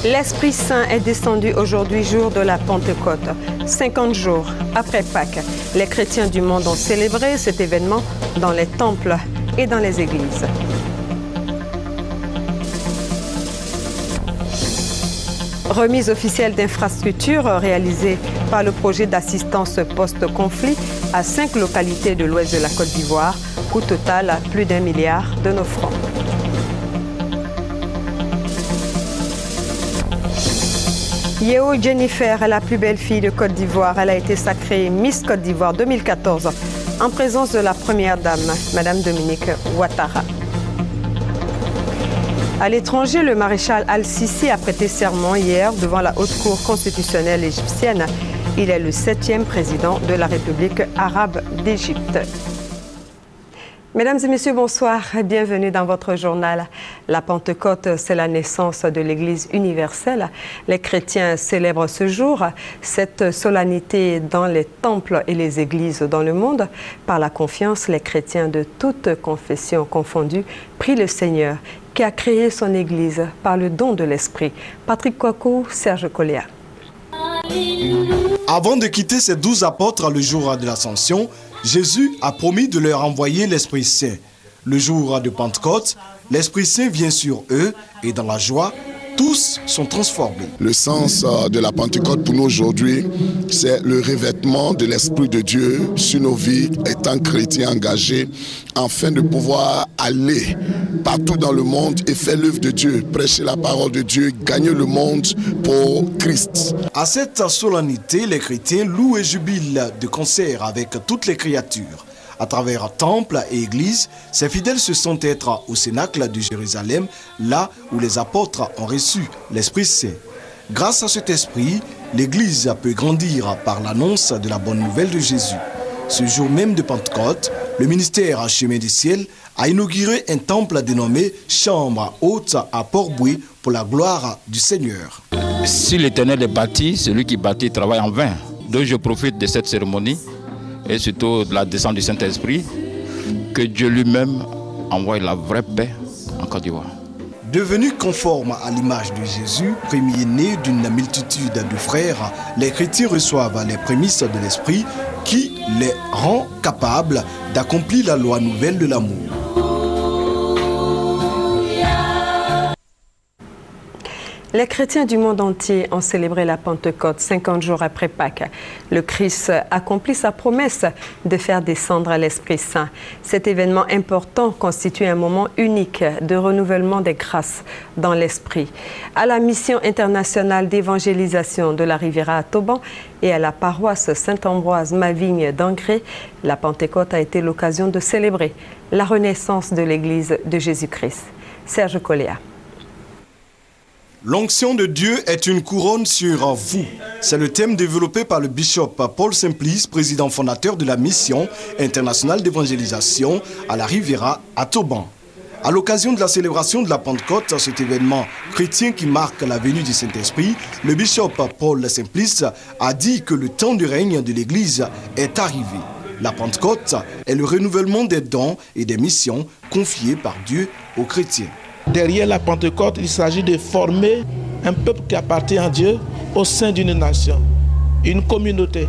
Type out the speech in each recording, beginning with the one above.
L'Esprit Saint est descendu aujourd'hui, jour de la Pentecôte. 50 jours après Pâques, les chrétiens du monde ont célébré cet événement dans les temples et dans les églises. Remise officielle d'infrastructures réalisée par le projet d'assistance post-conflit à 5 localités de l'ouest de la Côte d'Ivoire, coût total à plus d'1 milliard de nos francs. Yeo Jennifer est la plus belle fille de Côte d'Ivoire. Elle a été sacrée Miss Côte d'Ivoire 2014 en présence de la première dame, Madame Dominique Ouattara. À l'étranger, le maréchal Al-Sisi a prêté serment hier devant la Haute Cour constitutionnelle égyptienne. Il est le 7e président de la République arabe d'Égypte. Mesdames et messieurs, bonsoir. Bienvenue dans votre journal. La Pentecôte, c'est la naissance de l'Église universelle. Les chrétiens célèbrent ce jour cette solennité dans les temples et les églises dans le monde. Par la confiance, les chrétiens de toutes confessions confondues prient le Seigneur qui a créé son Église par le don de l'Esprit. Patrick Kouakou, Serge Koléa. Avant de quitter ses 12 apôtres le jour de l'Ascension, Jésus a promis de leur envoyer l'Esprit Saint. Le jour de Pentecôte, l'Esprit Saint vient sur eux et dans la joie, tous sont transformés. Le sens de la Pentecôte pour nous aujourd'hui, c'est le revêtement de l'Esprit de Dieu sur nos vies, étant chrétiens engagés, afin de pouvoir aller partout dans le monde et faire l'œuvre de Dieu, prêcher la parole de Dieu, gagner le monde pour Christ. À cette solennité, les chrétiens louent et jubilent de concert avec toutes les créatures. À travers temples et églises, ces fidèles se sentent être au Cénacle de Jérusalem, là où les apôtres ont reçu l'Esprit Saint. Grâce à cet esprit, l'Église peut grandir par l'annonce de la bonne nouvelle de Jésus. Ce jour même de Pentecôte, le ministère Chemin du Ciel a inauguré un temple dénommé Chambre Haute à Port-Boué pour la gloire du Seigneur. Si l'Éternel est bâti, celui qui bâtit travaille en vain. Donc je profite de cette cérémonie et surtout de la descente du Saint-Esprit, que Dieu lui-même envoie la vraie paix en Côte d'Ivoire. Devenus conformes à l'image de Jésus, premier-né d'une multitude de frères, les chrétiens reçoivent les prémices de l'Esprit qui les rend capables d'accomplir la loi nouvelle de l'amour. Les chrétiens du monde entier ont célébré la Pentecôte 50 jours après Pâques. Le Christ accomplit sa promesse de faire descendre l'Esprit Saint. Cet événement important constitue un moment unique de renouvellement des grâces dans l'Esprit. À la mission internationale d'évangélisation de la Riviera à Toban et à la paroisse Saint-Ambroise-Mavigne d'Angré, la Pentecôte a été l'occasion de célébrer la renaissance de l'Église de Jésus-Christ. Serge Koléa. L'onction de Dieu est une couronne sur vous. C'est le thème développé par le bishop Paul Simplice, président fondateur de la mission internationale d'évangélisation à la Riviera à Toban. À l'occasion de la célébration de la Pentecôte, cet événement chrétien qui marque la venue du Saint-Esprit, le bishop Paul Simplice a dit que le temps du règne de l'Église est arrivé. La Pentecôte est le renouvellement des dons et des missions confiées par Dieu aux chrétiens. Derrière la Pentecôte, il s'agit de former un peuple qui appartient à Dieu au sein d'une nation, une communauté.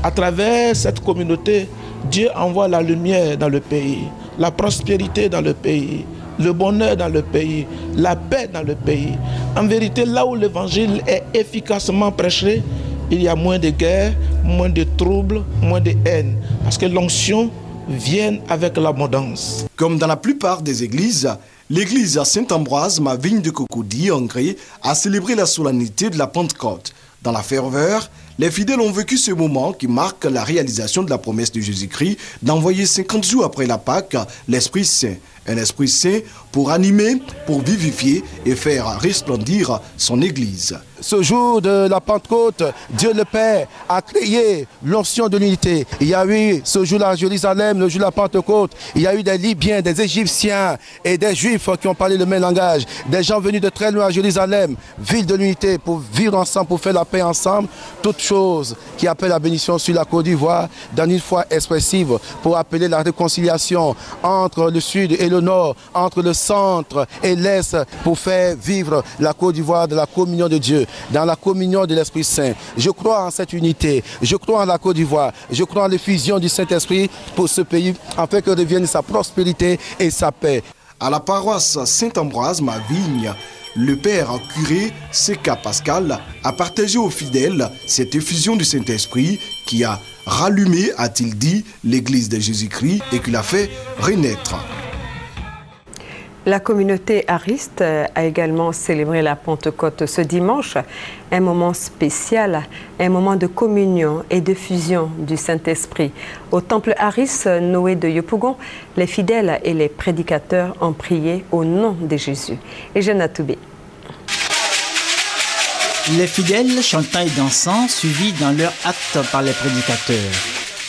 À travers cette communauté, Dieu envoie la lumière dans le pays, la prospérité dans le pays, le bonheur dans le pays, la paix dans le pays. En vérité, là où l'évangile est efficacement prêché, il y a moins de guerres, moins de troubles, moins de haine. Parce que l'onction vient avec l'abondance. Comme dans la plupart des églises, l'église à Saint-Ambroise-Mavigne de Cocody, en Gré, a célébré la solennité de la Pentecôte. Dans la ferveur, les fidèles ont vécu ce moment qui marque la réalisation de la promesse de Jésus-Christ d'envoyer 50 jours après la Pâque l'Esprit Saint. Un Esprit Saint pour animer, pour vivifier et faire resplendir son Église. Ce jour de la Pentecôte, Dieu le Père a créé l'onction de l'unité. Il y a eu ce jour-là à Jérusalem, le jour de la Pentecôte. Il y a eu des Libyens, des Égyptiens et des Juifs qui ont parlé le même langage. Des gens venus de très loin à Jérusalem, ville de l'unité, pour vivre ensemble, pour faire la paix ensemble. Toute chose qui appelle la bénédiction sur la Côte d'Ivoire dans une foi expressive pour appeler la réconciliation entre le sud et le le nord, entre le centre et l'est, pour faire vivre la Côte d'Ivoire de la communion de Dieu, dans la communion de l'Esprit Saint. Je crois en cette unité, je crois en la Côte d'Ivoire, je crois en l'effusion du Saint-Esprit pour ce pays, afin que revienne sa prospérité et sa paix. À la paroisse Saint-Ambroise, Mavigne, le père curé Seka Pascal a partagé aux fidèles cette effusion du Saint-Esprit qui a rallumé, a-t-il dit, l'Église de Jésus-Christ et qui l'a fait renaître. La communauté ariste a également célébré la Pentecôte ce dimanche, un moment spécial, un moment de communion et de fusion du Saint-Esprit. Au temple Aris Noé de Yopougon, les fidèles et les prédicateurs ont prié au nom de Jésus. Et Jeanne Atoubé. Les fidèles chantant et dansant, suivis dans leur acte par les prédicateurs.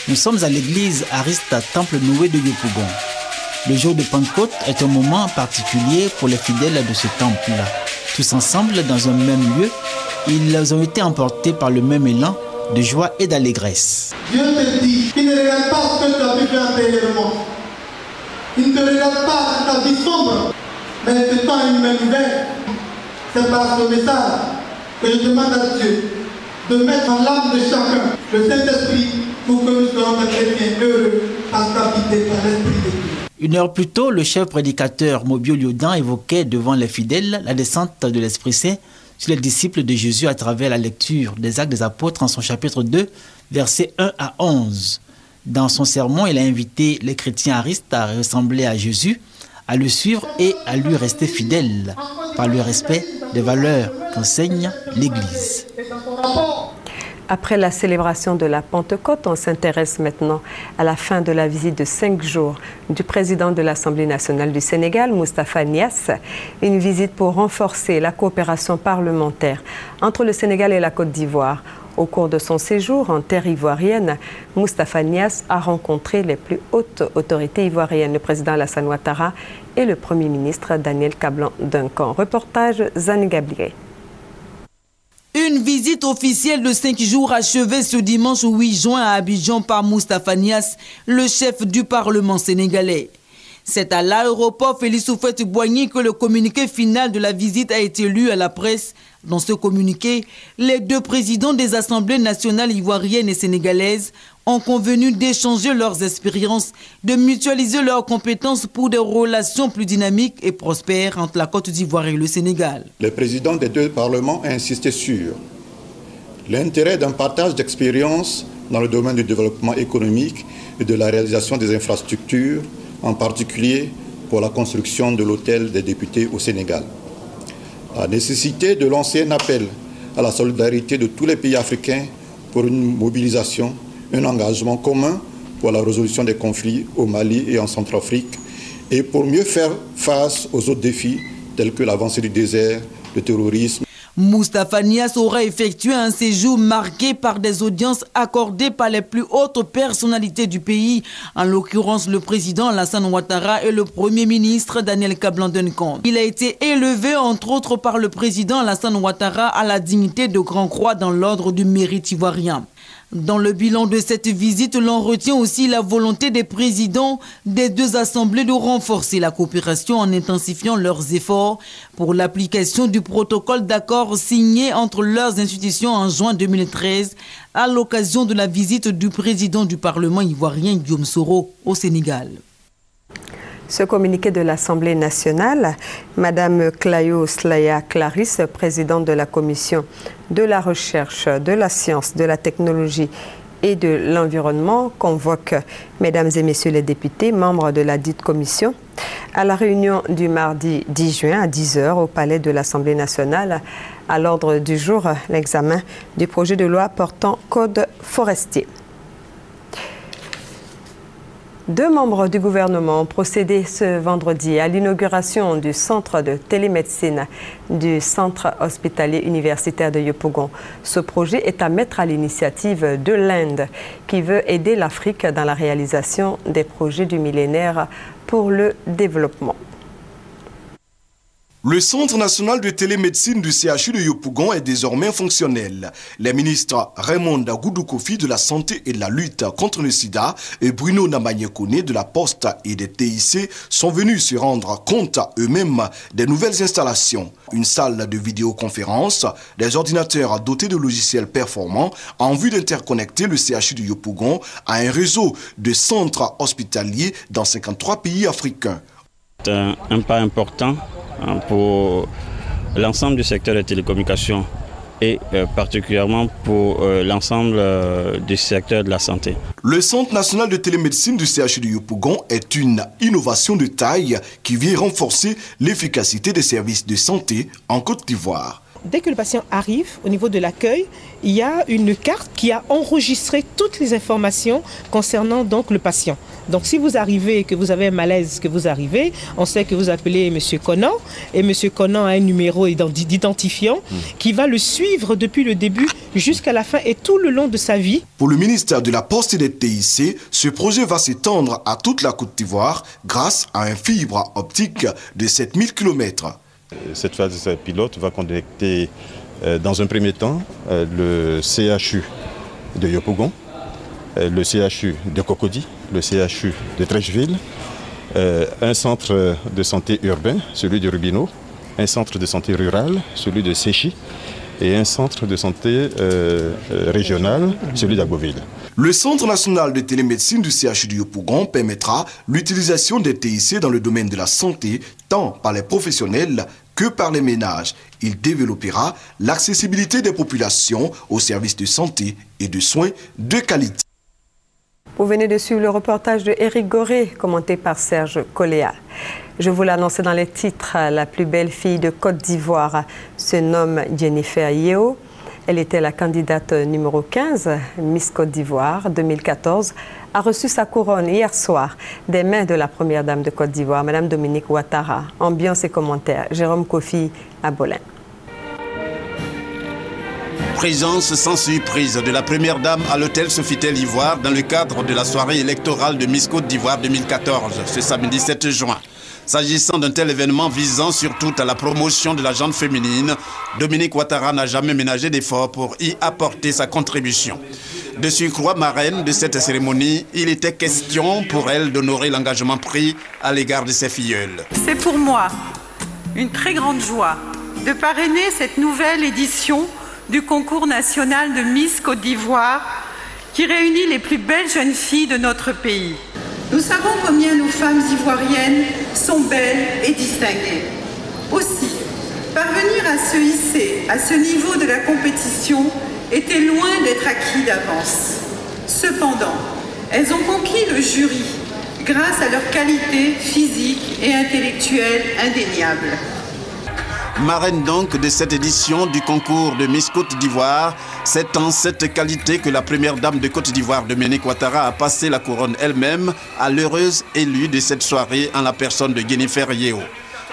Nous sommes à l'église Ariste Temple Noé de Yopougon. Le jour de Pentecôte est un moment particulier pour les fidèles de ce temple. Tous ensemble, dans un même lieu, ils ont été emportés par le même élan de joie et d'allégresse. Dieu te dit qu'il ne regarde pas ce que tu as pu faire antérieurement. Il ne te regarde pas ta vie sombre, mais il te tend une main ouverte. C'est par ce message que je demande à Dieu de mettre dans l'âme de chacun le Saint-Esprit pour que nous soyons des chrétiens heureux, habités par l'Esprit de Dieu. Une heure plus tôt, le chef prédicateur Mobio Liodan évoquait devant les fidèles la descente de l'Esprit Saint sur les disciples de Jésus à travers la lecture des Actes des Apôtres en son chapitre 2, versets 1 à 11. Dans son sermon, il a invité les chrétiens aristes à ressembler à Jésus, à le suivre et à lui rester fidèles par le respect des valeurs qu'enseigne l'Église. Après la célébration de la Pentecôte, on s'intéresse maintenant à la fin de la visite de 5 jours du président de l'Assemblée nationale du Sénégal, Moustapha Niasse. Une visite pour renforcer la coopération parlementaire entre le Sénégal et la Côte d'Ivoire. Au cours de son séjour en terre ivoirienne, Moustapha Niasse a rencontré les plus hautes autorités ivoiriennes, le président Alassane Ouattara et le Premier ministre Daniel Kablan-Duncan. Reportage Zane Gabriel. Une visite officielle de 5 jours achevée ce dimanche 8 juin à Abidjan par Moustapha Niasse, le chef du Parlement sénégalais. C'est à l'aéroport Félix Houphouët-Boigny que le communiqué final de la visite a été lu à la presse. Dans ce communiqué, les deux présidents des assemblées nationales ivoiriennes et sénégalaises ont convenu d'échanger leurs expériences, de mutualiser leurs compétences pour des relations plus dynamiques et prospères entre la Côte d'Ivoire et le Sénégal. Le président des deux parlements a insisté sur l'intérêt d'un partage d'expériences dans le domaine du développement économique et de la réalisation des infrastructures, en particulier pour la construction de l'hôtel des députés au Sénégal. La nécessité de lancer un appel à la solidarité de tous les pays africains pour une mobilisation, un engagement commun pour la résolution des conflits au Mali et en Centrafrique et pour mieux faire face aux autres défis tels que l'avancée du désert, le terrorisme. Moustapha Niasse aura effectué un séjour marqué par des audiences accordées par les plus hautes personnalités du pays, en l'occurrence le président Alassane Ouattara et le Premier ministre Daniel Kablan-Duncan. Il a été élevé entre autres par le président Alassane Ouattara à la dignité de Grand Croix dans l'ordre du mérite ivoirien. Dans le bilan de cette visite, l'on retient aussi la volonté des présidents des deux assemblées de renforcer la coopération en intensifiant leurs efforts pour l'application du protocole d'accord signé entre leurs institutions en juin 2013 à l'occasion de la visite du président du Parlement ivoirien Guillaume Soro au Sénégal. Ce communiqué de l'Assemblée nationale, Madame Clayo Slaya Clarisse, présidente de la Commission de la recherche, de la science, de la technologie et de l'environnement, convoque Mesdames et Messieurs les députés, membres de la dite commission, à la réunion du mardi 10 juin à 10 h au Palais de l'Assemblée nationale. À l'ordre du jour, l'examen du projet de loi portant code forestier. 2 membres du gouvernement ont procédé ce vendredi à l'inauguration du centre de télémédecine du centre hospitalier universitaire de Yopougon. Ce projet est à mettre à l'initiative de l'Inde qui veut aider l'Afrique dans la réalisation des projets du millénaire pour le développement. Le Centre national de télémédecine du CHU de Yopougon est désormais fonctionnel. Les ministres Raymond Goudou-Kofi de la Santé et de la lutte contre le sida et Bruno Namanyekone de la Poste et des TIC sont venus se rendre compte eux-mêmes des nouvelles installations. Une salle de vidéoconférence, des ordinateurs dotés de logiciels performants en vue d'interconnecter le CHU de Yopougon à un réseau de centres hospitaliers dans 53 pays africains. C'est un pas important pour l'ensemble du secteur des télécommunications et particulièrement pour l'ensemble du secteur de la santé. Le Centre national de télémédecine du CHU de Yopougon est une innovation de taille qui vient renforcer l'efficacité des services de santé en Côte d'Ivoire. Dès que le patient arrive au niveau de l'accueil, il y a une carte qui a enregistré toutes les informations concernant donc le patient. Donc si vous arrivez et que vous avez un malaise, que vous arrivez, on sait que vous appelez M. Conan et M. Conan a un numéro d'identifiant qui va le suivre depuis le début jusqu'à la fin et tout le long de sa vie. Pour le ministère de la Poste et des TIC, ce projet va s'étendre à toute la Côte d'Ivoire grâce à un fibre optique de 7000 km. Cette phase pilote va connecter dans un premier temps le CHU de Yopougon, le CHU de Cocody, le CHU de Trècheville, un centre de santé urbain, celui de Rubino, un centre de santé rural, celui de Séchi, et un centre de santé régional, celui d'Agboville. Le Centre national de télémédecine du CHU de Yopougon permettra l'utilisation des TIC dans le domaine de la santé, tant par les professionnels que par les ménages. Il développera l'accessibilité des populations aux services de santé et de soins de qualité. Vous venez de suivre le reportage de Éric Goré, commenté par Serge Coléa. Je vous l'ai annoncé dans les titres, la plus belle fille de Côte d'Ivoire se nomme Jennifer Yeo. Elle était la candidate numéro 15, Miss Côte d'Ivoire 2014, a reçu sa couronne hier soir des mains de la première dame de Côte d'Ivoire, Mme Dominique Ouattara. Ambiance et commentaires, Jérôme Kofi à Bolin. Présence sans surprise de la première dame à l'hôtel Sofitel Ivoire dans le cadre de la soirée électorale de Miss Côte d'Ivoire 2014, ce samedi 7 juin. S'agissant d'un tel événement visant surtout à la promotion de la gente féminine, Dominique Ouattara n'a jamais ménagé d'efforts pour y apporter sa contribution. De surcroît marraine de cette cérémonie, il était question pour elle d'honorer l'engagement pris à l'égard de ses filleuls. C'est pour moi une très grande joie de parrainer cette nouvelle édition du concours national de Miss Côte d'Ivoire qui réunit les plus belles jeunes filles de notre pays. Nous savons combien nos femmes ivoiriennes sont belles et distinguées. Aussi, parvenir à se hisser à ce niveau de la compétition était loin d'être acquis d'avance. Cependant, elles ont conquis le jury grâce à leur qualité physique et intellectuelle indéniable. Marraine donc de cette édition du concours de Miss Côte d'Ivoire, c'est en cette qualité que la première dame de Côte d'Ivoire, Dominique Ouattara, a passé la couronne elle-même à l'heureuse élue de cette soirée en la personne de Jennifer Yeo.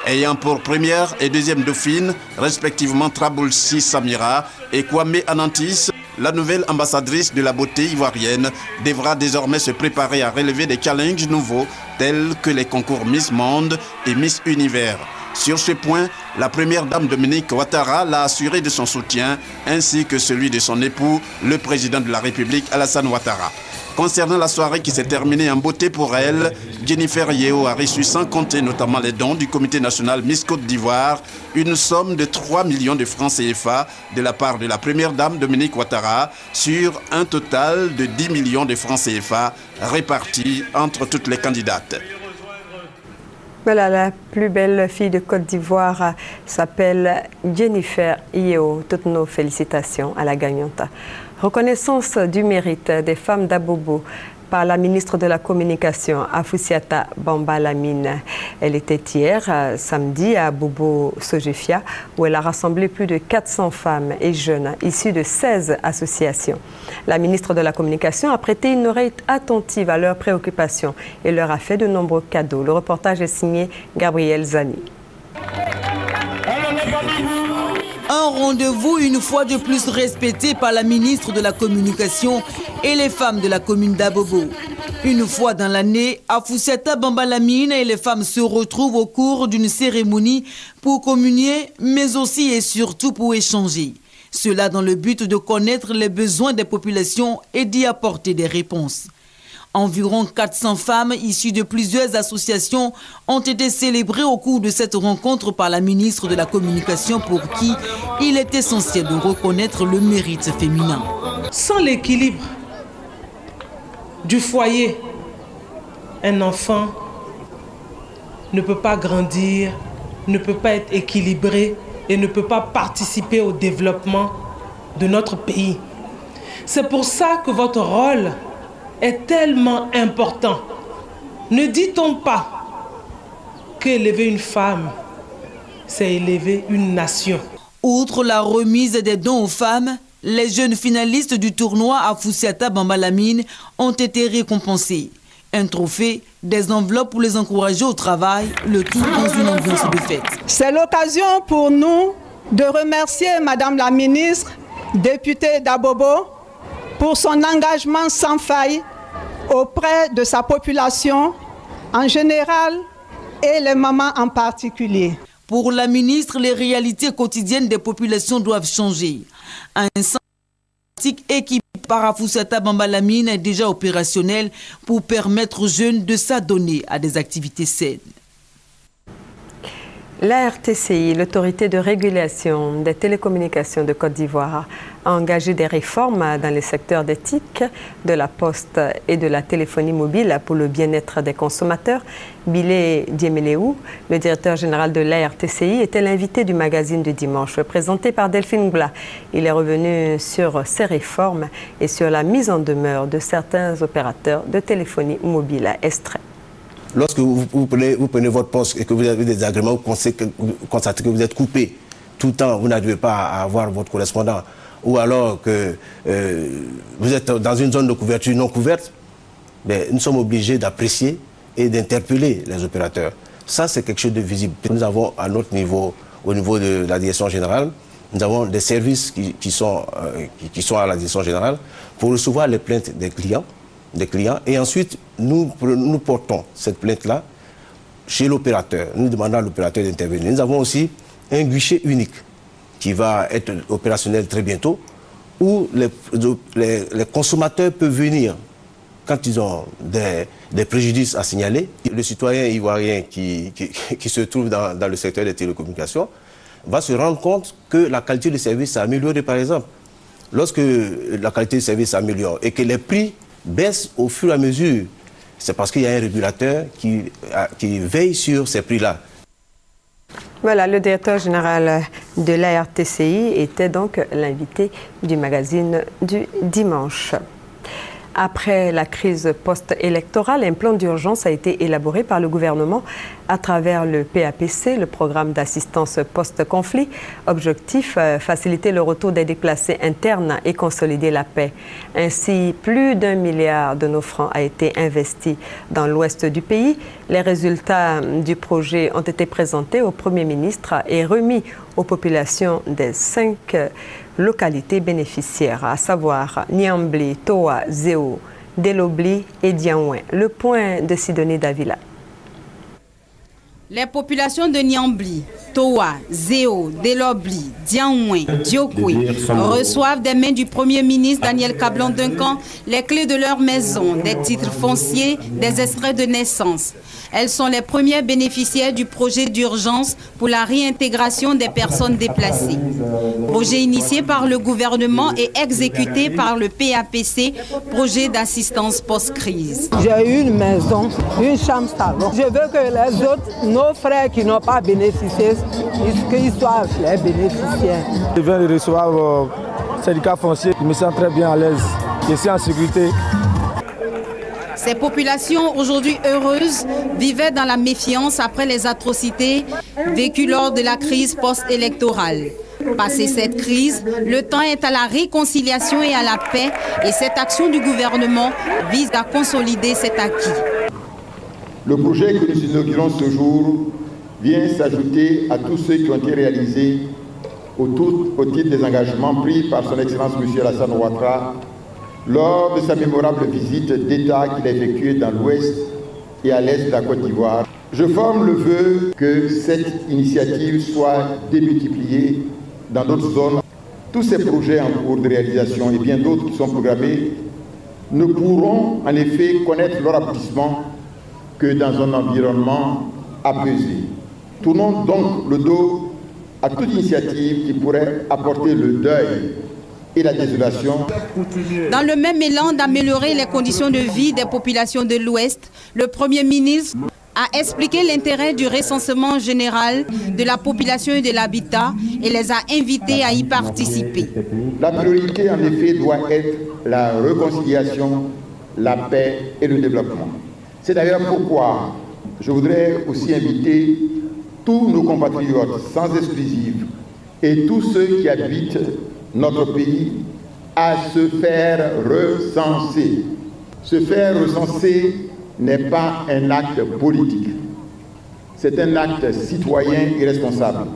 Ayant pour première et deuxième dauphine, respectivement Traboulsi Samira et Kwame Anantis, la nouvelle ambassadrice de la beauté ivoirienne devra désormais se préparer à relever des challenges nouveaux tels que les concours Miss Monde et Miss Univers. Sur ce point, la première dame Dominique Ouattara l'a assuré de son soutien, ainsi que celui de son époux, le président de la République, Alassane Ouattara. Concernant la soirée qui s'est terminée en beauté pour elle, Jennifer Yeo a reçu sans compter notamment les dons du Comité national Miss Côte d'Ivoire, une somme de 3 millions de francs CFA de la part de la première dame Dominique Ouattara sur un total de 10 millions de francs CFA répartis entre toutes les candidates. Voilà, la plus belle fille de Côte d'Ivoire s'appelle Jennifer Yeo. Toutes nos félicitations à la gagnante. Reconnaissance du mérite des femmes d'Abobo par la ministre de la Communication, Afoussiata Bamba-Lamine. Elle était hier, samedi, à Abobo Sojefia, où elle a rassemblé plus de 400 femmes et jeunes issus de 16 associations. La ministre de la Communication a prêté une oreille attentive à leurs préoccupations et leur a fait de nombreux cadeaux. Le reportage est signé Gabriel Zani. Un rendez-vous une fois de plus respecté par la ministre de la Communication et les femmes de la commune d'Abobo. Une fois dans l'année, Afoussata Bambalamine et les femmes se retrouvent au cours d'une cérémonie pour communier, mais aussi et surtout pour échanger. Cela dans le but de connaître les besoins des populations et d'y apporter des réponses. Environ 400 femmes issues de plusieurs associations ont été célébrées au cours de cette rencontre par la ministre de la Communication pour qui il est essentiel de reconnaître le mérite féminin. Sans l'équilibre du foyer, un enfant ne peut pas grandir, ne peut pas être équilibré et ne peut pas participer au développement de notre pays. C'est pour ça que votre rôle est tellement important. Ne dit-on pas qu'élever une femme, c'est élever une nation? Outre la remise des dons aux femmes, les jeunes finalistes du tournoi Afoussata Bambalamine ont été récompensés. Un trophée, des enveloppes pour les encourager au travail, le tout dans une ambiance de fête. C'est l'occasion pour nous de remercier Madame la ministre, députée d'Abobo, pour son engagement sans faille auprès de sa population en général et les mamans en particulier. Pour la ministre, les réalités quotidiennes des populations doivent changer. Un centre équipé par Afoussata Bambalamine est déjà opérationnel pour permettre aux jeunes de s'adonner à des activités saines. La RTCI, l'autorité de régulation des télécommunications de Côte d'Ivoire, a engagé des réformes dans les secteurs des TIC, de la poste et de la téléphonie mobile pour le bien-être des consommateurs. Bilé Diemeleou, le directeur général de la RTCI, était l'invité du magazine du dimanche, présenté par Delphine Goula. Il est revenu sur ces réformes et sur la mise en demeure de certains opérateurs de téléphonie mobile extraits. Lorsque vous prenez votre poste et que vous avez des agréments, vous constatez que vous êtes coupé tout le temps, vous n'arrivez pas à avoir votre correspondant, ou alors que vous êtes dans une zone de couverture non couverte, mais nous sommes obligés d'apprécier et d'interpeller les opérateurs. Ça, c'est quelque chose de visible. Nous avons à notre niveau, au niveau de la direction générale, nous avons des services qui sont à la direction générale pour recevoir les plaintes des clients, et ensuite nous portons cette plainte-là chez l'opérateur. Nous demandons à l'opérateur d'intervenir. Nous avons aussi un guichet unique qui va être opérationnel très bientôt, où les consommateurs peuvent venir quand ils ont des préjudices à signaler. Le citoyen ivoirien qui se trouve dans le secteur des télécommunications va se rendre compte que la qualité de service s'est améliorée, par exemple. Lorsque la qualité de service s'améliore et que les prix baissent au fur et à mesure, c'est parce qu'il y a un régulateur qui veille sur ces prix-là. Voilà, le directeur général de la RTCI était donc l'invité du magazine du dimanche. Après la crise post-électorale, un plan d'urgence a été élaboré par le gouvernement à travers le PAPC, le programme d'assistance post-conflit. Objectif, faciliter le retour des déplacés internes et consolider la paix. Ainsi, plus d'1 milliard de nos francs a été investi dans l'ouest du pays. Les résultats du projet ont été présentés au Premier ministre et remis aux populations des 5 localités bénéficiaires, à savoir Niambli, Toa, Zéo, Delobli et Dianouin. Le point de Sidonie Davila. Les populations de Niambli, Toa, Zéo, Delobli, Dianouin, Diokwe reçoivent des mains du Premier ministre Daniel Kablan-Duncan les clés de leur maison, des titres fonciers, des extraits de naissance. Elles sont les premières bénéficiaires du projet d'urgence pour la réintégration des personnes déplacées. Projet initié par le gouvernement et exécuté par le PAPC, projet d'assistance post-crise. J'ai une maison, une chambre salon. Je veux que les autres, nos frères qui n'ont pas bénéficié, qu'ils soient les bénéficiaires. Je viens de recevoir le syndicat foncier, je me sens très bien à l'aise. Je suis en sécurité. Ces populations, aujourd'hui heureuses, vivaient dans la méfiance après les atrocités vécues lors de la crise post-électorale. Passé cette crise, le temps est à la réconciliation et à la paix, et cette action du gouvernement vise à consolider cet acquis. Le projet que nous inaugurons ce jour vient s'ajouter à tous ceux qui ont été réalisés au titre des engagements pris par son Excellence M. Alassane Ouattara lors de sa mémorable visite d'État qu'il a effectuée dans l'ouest et à l'est de la Côte d'Ivoire. Je forme le vœu que cette initiative soit démultipliée dans d'autres zones. Tous ces projets en cours de réalisation et bien d'autres qui sont programmés ne pourront en effet connaître leur aboutissement que dans un environnement apaisé. Tournons donc le dos à toute initiative qui pourrait apporter le deuil et la désolation. Dans le même élan d'améliorer les conditions de vie des populations de l'Ouest, le Premier ministre a expliqué l'intérêt du recensement général de la population et de l'habitat et les a invités à y participer. La priorité en effet doit être la réconciliation, la paix et le développement. C'est d'ailleurs pourquoi je voudrais aussi inviter tous nos compatriotes sans exclusive et tous ceux qui habitent notre pays à se faire recenser. Se faire recenser n'est pas un acte politique, c'est un acte citoyen et responsable.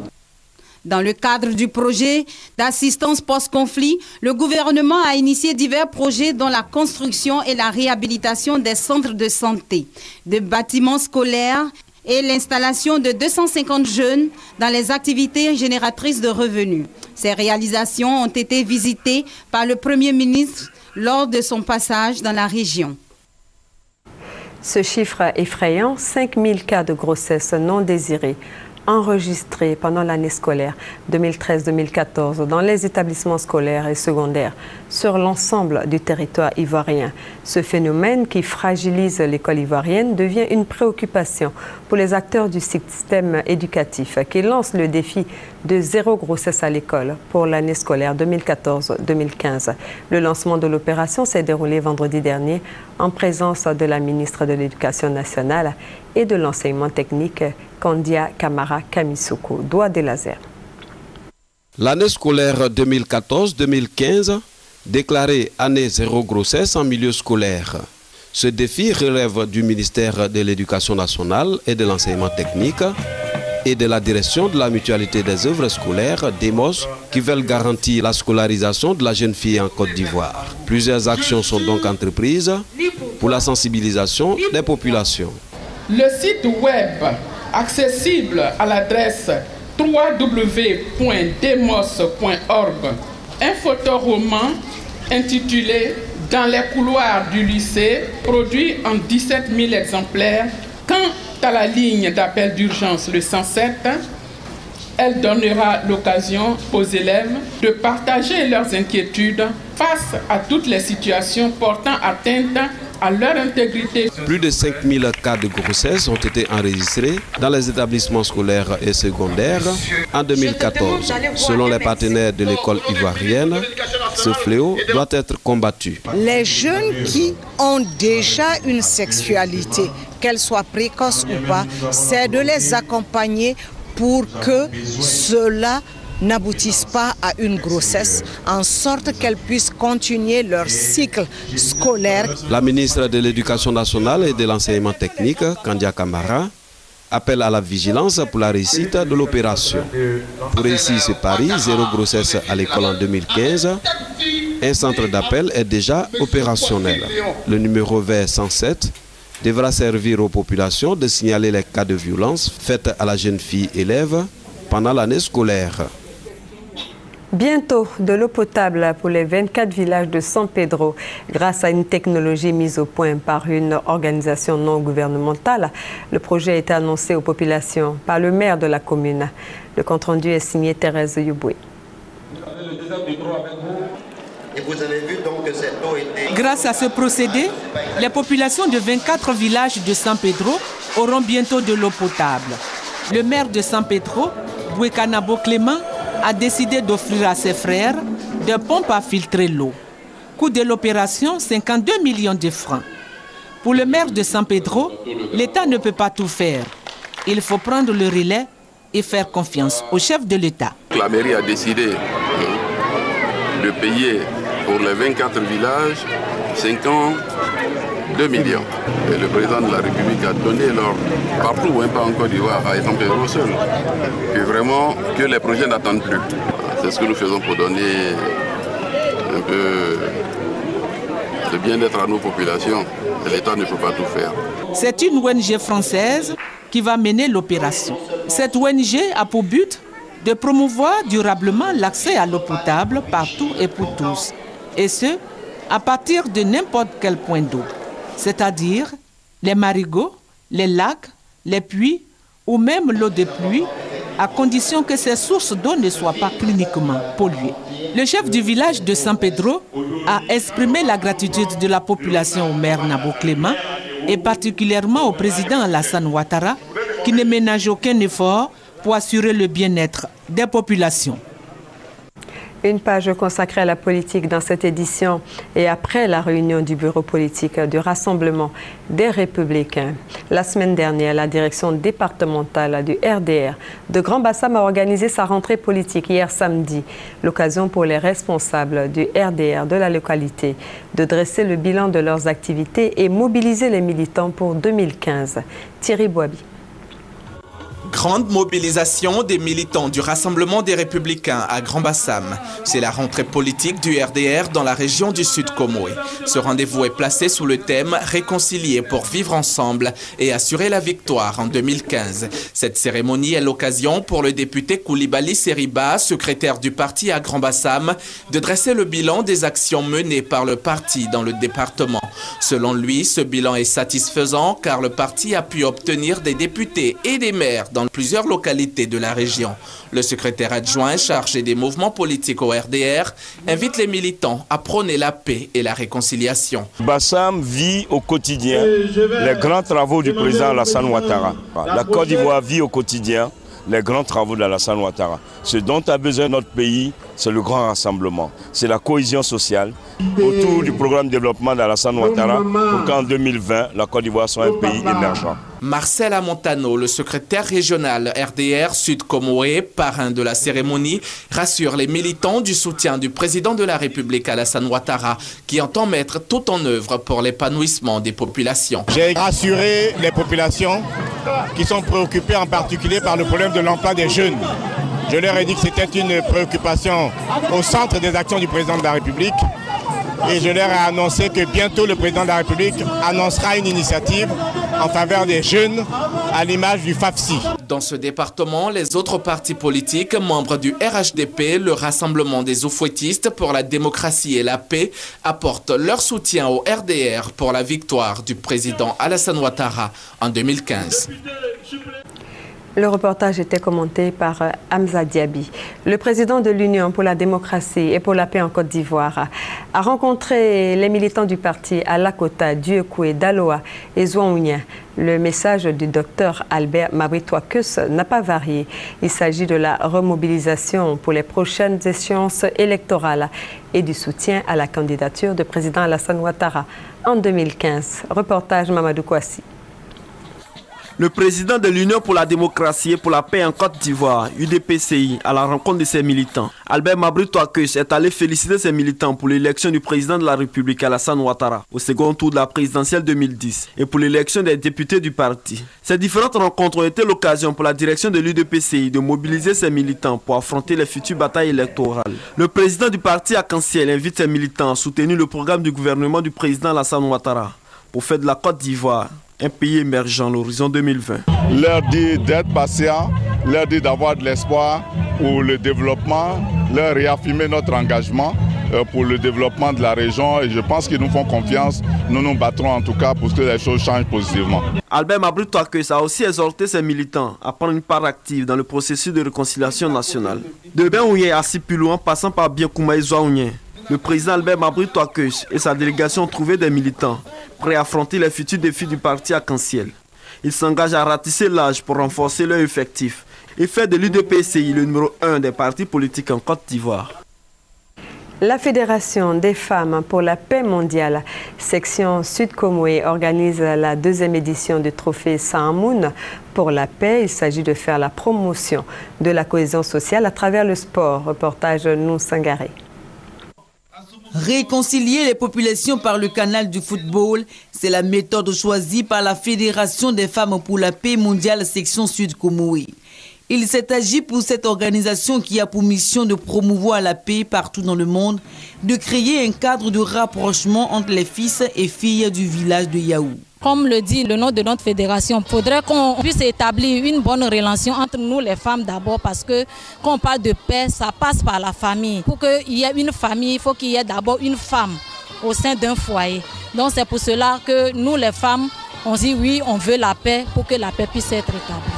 Dans le cadre du projet d'assistance post-conflit, le gouvernement a initié divers projets dont la construction et la réhabilitation des centres de santé, de bâtiments scolaires et l'installation de 250 jeunes dans les activités génératrices de revenus. Ces réalisations ont été visitées par le Premier ministre lors de son passage dans la région. Ce chiffre effrayant, 5000 cas de grossesse non désirée enregistrés pendant l'année scolaire 2013-2014 dans les établissements scolaires et secondaires sur l'ensemble du territoire ivoirien. Ce phénomène qui fragilise l'école ivoirienne devient une préoccupation pour les acteurs du système éducatif qui lancent le défi de zéro grossesse à l'école pour l'année scolaire 2014-2015. Le lancement de l'opération s'est déroulé vendredi dernier en présence de la ministre de l'Éducation nationale et de l'enseignement technique, Kandia Kamara Kamisoko, Doigt des lasers. L'année scolaire 2014-2015, déclarée année zéro grossesse en milieu scolaire. Ce défi relève du ministère de l'Éducation nationale et de l'enseignement technique et de la direction de la mutualité des œuvres scolaires, DEMOS, qui veulent garantir la scolarisation de la jeune fille en Côte d'Ivoire. Plusieurs actions sont donc entreprises pour la sensibilisation des populations. Le site web accessible à l'adresse www.demos.org, un photoroman intitulé « Dans les couloirs du lycée » produit en 17 000 exemplaires. Quant à la ligne d'appel d'urgence le 107, elle donnera l'occasion aux élèves de partager leurs inquiétudes face à toutes les situations portant atteinte à leur intégrité. Plus de 5000 cas de grossesse ont été enregistrés dans les établissements scolaires et secondaires en 2014. Selon les partenaires de l'école ivoirienne, ce fléau doit être combattu. Les jeunes qui ont déjà une sexualité, qu'elle soit précoce ou pas, c'est de les accompagner pour que cela n'aboutissent pas à une grossesse, en sorte qu'elles puissent continuer leur cycle scolaire. La ministre de l'Éducation nationale et de l'enseignement technique, Kandia Kamara, appelle à la vigilance pour la réussite de l'opération. Pour réussir ce pari, zéro grossesse à l'école en 2015, un centre d'appel est déjà opérationnel. Le numéro vert 107 devra servir aux populations de signaler les cas de violence faites à la jeune fille élève pendant l'année scolaire. Bientôt de l'eau potable pour les 24 villages de San Pedro grâce à une technologie mise au point par une organisation non gouvernementale. Le projet a été annoncé aux populations par le maire de la commune. Le compte-rendu est signé Thérèse Youboué. Grâce à ce procédé, les populations de 24 villages de San Pedro auront bientôt de l'eau potable. Le maire de San Pedro, Bouekanabo Clément, a décidé d'offrir à ses frères des pompes à filtrer l'eau. Coût de l'opération, 52 millions de francs. Pour le maire de San Pedro, l'État ne peut pas tout faire. Il faut prendre le relais et faire confiance au chef de l'État. La mairie a décidé de payer pour les 24 villages 52 millions. Et le président de la République a donné l'ordre, partout, pas en Côte d'Ivoire, à San Pedro seul, que les projets n'attendent plus. C'est ce que nous faisons pour donner un peu le bien-être à nos populations. L'État ne peut pas tout faire. C'est une ONG française qui va mener l'opération. Cette ONG a pour but de promouvoir durablement l'accès à l'eau potable partout et pour tous. Et ce, à partir de n'importe quel point d'eau. C'est-à-dire les marigots, les lacs, les puits ou même l'eau de pluie, à condition que ces sources d'eau ne soient pas cliniquement polluées. Le chef du village de San Pedro a exprimé la gratitude de la population au maire Nabo Clément et particulièrement au président Alassane Ouattara qui ne ménage aucun effort pour assurer le bien-être des populations. Une page consacrée à la politique dans cette édition et après la réunion du bureau politique du Rassemblement des Républicains. La semaine dernière, la direction départementale du RDR de Grand-Bassam a organisé sa rentrée politique hier samedi. L'occasion pour les responsables du RDR de la localité de dresser le bilan de leurs activités et mobiliser les militants pour 2015. Thierry Boabi. Grande mobilisation des militants du Rassemblement des Républicains à Grand-Bassam. C'est la rentrée politique du RDR dans la région du Sud Comoé. Ce rendez-vous est placé sous le thème « Réconcilier pour vivre ensemble et assurer la victoire en 2015 ». Cette cérémonie est l'occasion pour le député Koulibaly Seriba, secrétaire du parti à Grand-Bassam, de dresser le bilan des actions menées par le parti dans le département. Selon lui, ce bilan est satisfaisant car le parti a pu obtenir des députés et des maires dans plusieurs localités de la région. Le secrétaire adjoint chargé des mouvements politiques au RDR invite les militants à prôner la paix et la réconciliation. Bassam vit au quotidien les grands travaux du président Alassane Ouattara. La Côte d'Ivoire vit au quotidien les grands travaux d'Alassane Ouattara. Ce dont a besoin notre pays, c'est le grand rassemblement. C'est la cohésion sociale autour du programme de développement d'Alassane Ouattara pour qu'en 2020, la Côte d'Ivoire soit un pays émergent. Marcel Amontano, le secrétaire régional RDR Sud Comoé, parrain de la cérémonie, rassure les militants du soutien du président de la République Alassane Ouattara, qui entend mettre tout en œuvre pour l'épanouissement des populations. J'ai rassuré les populations qui sont préoccupées en particulier par le problème de l'emploi des jeunes. Je leur ai dit que c'était une préoccupation au centre des actions du président de la République. Et je leur ai annoncé que bientôt le président de la République annoncera une initiative en faveur des jeunes à l'image du FAFSI. Dans ce département, les autres partis politiques, membres du RHDP, le Rassemblement des Oufouettistes pour la démocratie et la paix, apportent leur soutien au RDR pour la victoire du président Alassane Ouattara en 2015. Le reportage était commenté par Hamza Diaby. Le président de l'Union pour la démocratie et pour la paix en Côte d'Ivoire a rencontré les militants du parti à Lakota, Dieukwé, Daloa et Zouaounia. Le message du docteur Albert Mabritouakus n'a pas varié. Il s'agit de la remobilisation pour les prochaines échéances électorales et du soutien à la candidature du président Alassane Ouattara en 2015. Reportage Mamadou Kouassi. Le président de l'Union pour la démocratie et pour la paix en Côte d'Ivoire, UDPCI, à la rencontre de ses militants. Albert Mabritouakus est allé féliciter ses militants pour l'élection du président de la République Alassane Ouattara au second tour de la présidentielle 2010 et pour l'élection des députés du parti. Ces différentes rencontres ont été l'occasion pour la direction de l'UDPCI de mobiliser ses militants pour affronter les futures batailles électorales. Le président du parti Arc-en-Ciel invite ses militants à soutenir le programme du gouvernement du président Alassane Ouattara pour faire de la Côte d'Ivoire un pays émergent à l'horizon 2020. Leur dit d'être patient, leur dit d'avoir de l'espoir pour le développement, leur réaffirmer notre engagement pour le développement de la région et je pense qu'ils nous font confiance. Nous nous battrons en tout cas pour que les choses changent positivement. Albert Mabritouakus a aussi exhorté ses militants à prendre une part active dans le processus de réconciliation nationale. De Benouye à Sipilou en passant par Biakouma et Zouaounien, le président Albert Mabritouakus et sa délégation ont trouvé des militants prêts à affronter les futurs défis du parti Arc-en-Ciel. Ils s'engagent à ratisser l'âge pour renforcer leur effectif et faire de l'UDPCI le numéro 1 des partis politiques en Côte d'Ivoire. La Fédération des femmes pour la paix mondiale, section Sud Comoé, organise la deuxième édition du trophée Sahamoun pour la paix. Il s'agit de faire la promotion de la cohésion sociale à travers le sport. Reportage Nou Sangaré. Réconcilier les populations par le canal du football, c'est la méthode choisie par la Fédération des femmes pour la paix mondiale section Sud Comoé. Il s'est agi pour cette organisation qui a pour mission de promouvoir la paix partout dans le monde, de créer un cadre de rapprochement entre les fils et filles du village de Yaou. Comme le dit le nom de notre fédération, il faudrait qu'on puisse établir une bonne relation entre nous les femmes d'abord, parce que quand on parle de paix, ça passe par la famille. Pour qu'il y ait une famille, il faut qu'il y ait d'abord une femme au sein d'un foyer. Donc c'est pour cela que nous les femmes, on dit oui, on veut la paix pour que la paix puisse être établie.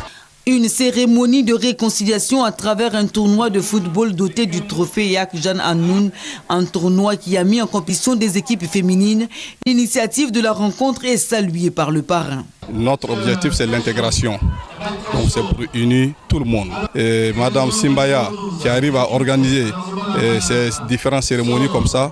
Une cérémonie de réconciliation à travers un tournoi de football doté du trophée Yak Jeanne Anoun, un tournoi qui a mis en compétition des équipes féminines. L'initiative de la rencontre est saluée par le parrain. Notre objectif, c'est l'intégration. Donc c'est pour unir tout le monde. Et Madame Simbaya, qui arrive à organiser ces différentes cérémonies comme ça,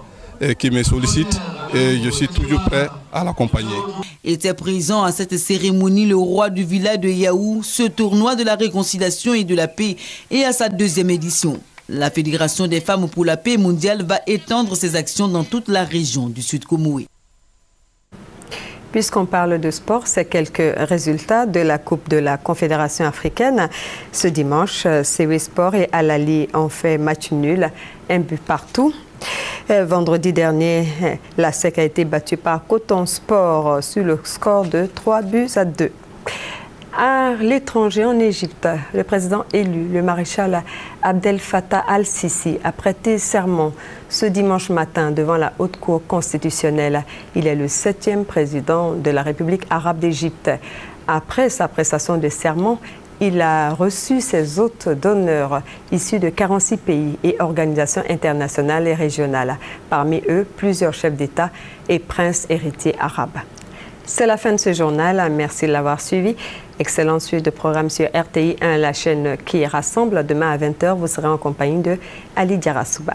qui me sollicite, et je suis toujours prêt à l'accompagner. Était présent à cette cérémonie le roi du village de Yaou. Ce tournoi de la réconciliation et de la paix est à sa 2e édition. La Fédération des femmes pour la paix mondiale va étendre ses actions dans toute la région du Sud Comoé. Puisqu'on parle de sport, c'est quelques résultats de la Coupe de la Confédération africaine. Ce dimanche, Sewe Sport et Alali ont fait match nul, 1 but partout. Vendredi dernier, la SEC a été battue par Coton Sport sur le score de 3-2. À l'étranger, en Égypte, le président élu, le maréchal Abdel Fattah al-Sisi, a prêté serment ce dimanche matin devant la Haute Cour constitutionnelle. Il est le 7e président de la République arabe d'Égypte. Après sa prestation de serment, il a reçu ses hôtes d'honneur issus de 46 pays et organisations internationales et régionales. Parmi eux, plusieurs chefs d'État et princes héritiers arabes. C'est la fin de ce journal. Merci de l'avoir suivi. Excellente suite de programme sur RTI 1, la chaîne qui rassemble. Demain à 20h, vous serez en compagnie de Ali Diarasouba.